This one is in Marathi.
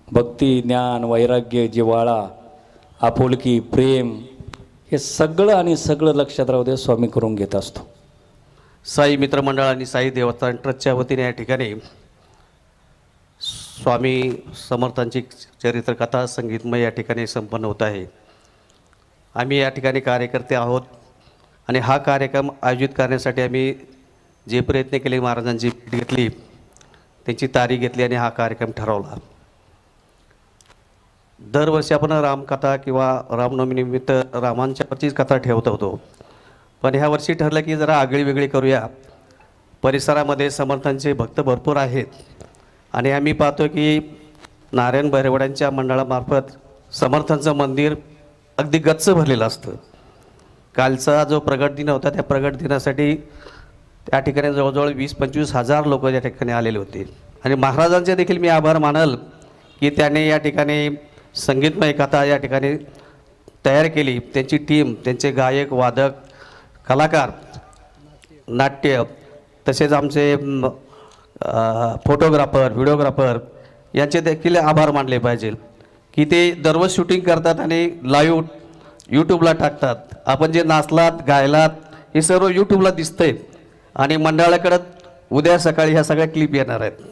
भक्ती, ज्ञान, वैराग्य, जिव्हाळा, आपुलकी, प्रेम हे सगळं आणि सगळं लक्षात राहू दे स्वामी करून घेत असतो. साई मित्रमंडळ आणि साई देवस्थान ट्रस्टच्या वतीने या ठिकाणी स्वामी समर्थांची चरित्रकथा संगीतमय या ठिकाणी संपन्न होत आहे. आम्ही या ठिकाणी कार्यकर्ते आहोत आणि हा कार्यक्रम आयोजित करण्यासाठी आम्ही जे प्रयत्न केले, महाराजांची भेट घेतली, त्यांची तारीख घेतली आणि हा कार्यक्रम ठरवला. दरवर्षी आपण रामकथा किंवा रामनवमीनिमित्त रामांच्यावरचीच कथा ठेवत होतो, पण ह्या वर्षी ठरलं की जरा आगळी वेगळी करूया. परिसरामध्ये समर्थांचे भक्त भरपूर आहेत आणि आम्ही पाहतो की नारायण भैरवड्यांच्या मंडळामार्फत समर्थांचं मंदिर अगदी गच्च भरलेलं असतं. कालचा जो प्रगट दिन होता त्या प्रगट दिनासाठी त्या ठिकाणी जवळजवळ 20-25 हजार लोक या ठिकाणी आलेले होते आणि महाराजांचे देखील मी आभार मानल की त्याने या ठिकाणी संगीतमय कथा या ठिकाणी तयार केली. त्यांची टीम, त्यांचे गायक, वादक, कलाकार, नाट्य, तसेच आमचे फोटोग्राफर, व्हिडिओग्राफर यांचे देखील आभार मानले पाहिजे की ते दररोज शूटिंग करतात आणि लाईव्ह यूट्यूबला टाकतात. आपण जे नाचलात, गायलात हे सर्व यूट्यूबला दिसतंय आणि मंडळाकडे उद्या सकाळी ह्या सगळ्या क्लिप येणार आहेत.